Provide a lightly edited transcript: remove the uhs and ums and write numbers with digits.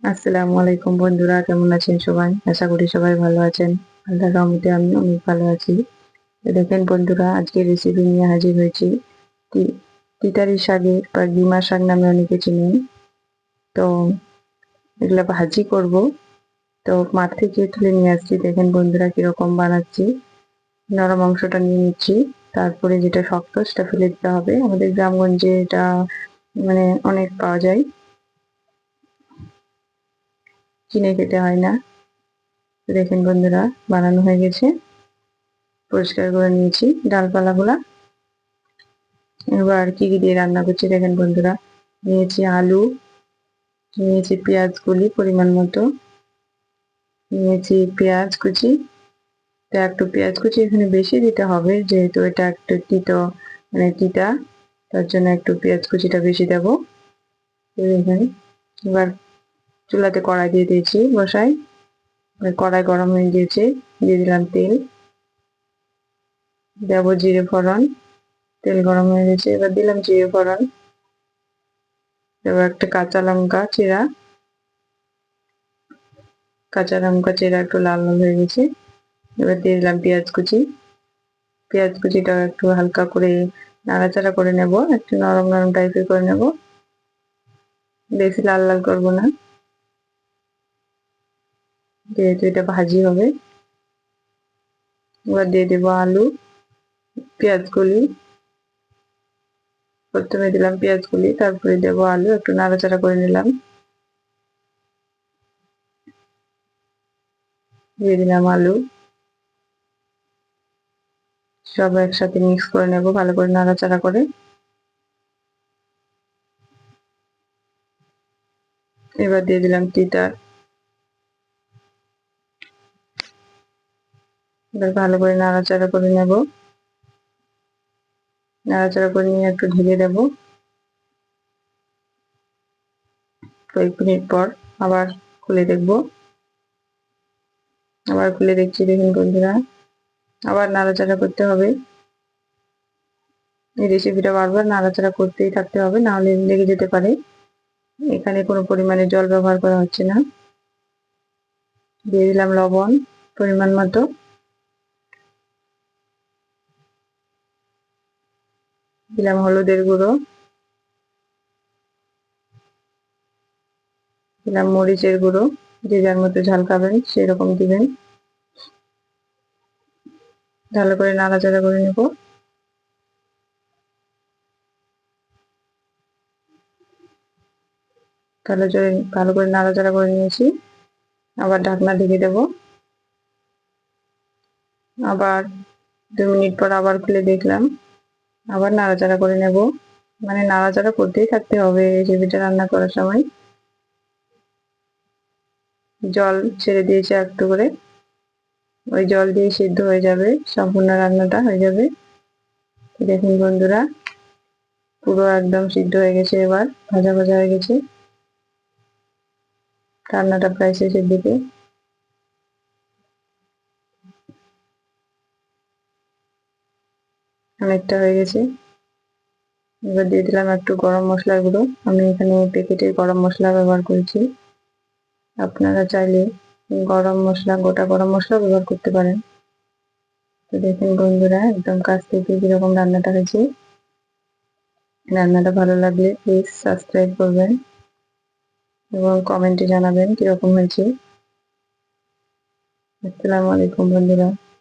আসসালামু আলাইকুম বন্ধুরা, কেমন আছেন সবাই? আশা করি সবাই ভালো আছেন। আল্লাহর রহমতে আমি অনেক ভালো আছি। তো দেখেন বন্ধুরা, আজকে রেসিপি নিয়ে হাজির হয়েছি। তি- তিতারি শাকের বা গিমা শাক নামে অনেকে চিনেন। তো এগুলা ভাজি করব। তো মাঠ থেকে তুলে নিয়ে আসছি, দেখেন বন্ধুরা কিরকম বানাচ্ছি। নরম অংশটা নিয়ে নিচ্ছি, তারপরে যেটা শক্ত সেটা ফেলে দিতে হবে। আমাদের গ্রামগঞ্জে এটা মানে অনেক পাওয়া যায়, কিনে খেতে হয় না। তো দেখেন বন্ধুরা, বানানো হয়ে গেছে। পরিষ্কার করে নিয়েছি ডালপালাগুলা। এবার কি কি দিয়ে রান্না করছি দেখেন বন্ধুরা। নিয়েছি আলু, নিয়েছি পেঁয়াজ কুলি পরিমাণ মতো, নিয়েছি পেঁয়াজ কুচি। তো একটু পেঁয়াজ কুচি এখানে বেশি দিতে হবে, যেহেতু এটা একটু তিতো তিতা, তার জন্য একটু পেঁয়াজ কুচিটা বেশি দেবো। এবার চুলাতে কড়াই দিয়ে দিয়েছি বসাই। কড়াই গরম হয়ে গিয়েছে, দিয়ে দিলাম তেল, দেবো জিরে ফোড়ন। তেল গরম হয়ে গেছে, এবার দিলাম জিরে ফোড়ন। এবার একটা কাঁচা লঙ্কা চেরা একটু লাল লাল হয়ে গেছে। এবার দিয়ে দিলাম পেঁয়াজ কুচি। পেঁয়াজ কুচিটা একটু হালকা করে নাড়াচাড়া করে নেব, একটু নরম নরম টাইপের করে নেব, বেশি লাল লাল করব না, যেহেতু এটা ভাজি হবে। এবার দিয়ে দেবো আলু, পেঁয়াজ কলি। প্রথমে দিলাম পেঁয়াজ কলি, তারপরে দেবো আলু, একটু নাড়াচাড়া করে নিলাম। দিয়ে দিলাম আলু, সব একসাথে মিক্স করে নেব ভালো করে নাড়াচাড়া করে। এবার দিয়ে দিলাম তিতা। এবার ভালো করে নাড়াচাড়া করে নেব। নাড়াচাড়া করে নিয়ে একটু ঢেকে দেবো। কয়েক মিনিট পর আবার খুলে দেখবো। আবার খুলে দেখছি, দেখুন বন্ধুরা, আবার নাড়াচাড়া করতে হবে। এই রেসিপিটা বারবার নাড়াচাড়া করতেই থাকতে হবে, নাহলে লেগে যেতে পারে। এখানে কোনো পরিমাণে জল ব্যবহার করা হচ্ছে না। দিয়ে দিলাম লবণ পরিমাণ মতো, দিলাম হলুদের গুঁড়ো, দিলাম মরিচের গুঁড়ো। যে যার মতো ঝাল খাবেন সেরকম দিবেন। ভালো করে নাড়াচাড়া করে নেব। ভালো করে নাড়াচাড়া করে নিয়েছি। আবার ঢাকনা ঢেকে দেব। আবার 2 মিনিট পর আবার খুলে দেখলাম। আবার নাড়াচাড়া করে নেব, নাড়াচাড়া করতেই থাকতে হবে এই রেসিপিটা রান্না করার সময়। জল ছেড়ে দিয়েছে একটু করে, ওই জল দিয়ে সিদ্ধ হয়ে যাবে, সম্পূর্ণ রান্নাটা হয়ে যাবে। দেখুন বন্ধুরা, পুরো একদম সিদ্ধ হয়ে গেছে। এবার ভাজা ভাজা হয়ে গেছে, রান্নাটা প্রায় শেষের দিকে। অনেকটা হয়ে গেছে। এবার দিয়ে দিলাম একটু গরম মশলার গুঁড়ো। আমি এখানে প্যাকেটের গরম মশলা ব্যবহার করেছি, আপনারা চাইলে গোটা গরম মশলা ব্যবহার করতে পারেন। তো দেখুন বন্ধুরা, একদম কাছ থেকে কিরকম রান্নাটা হয়েছে। রান্নাটা ভালো লাগলে প্লিজ সাবস্ক্রাইব করবেন এবং কমেন্টে জানাবেন কিরকম হয়েছে। আসসালামু আলাইকুম বন্ধুরা।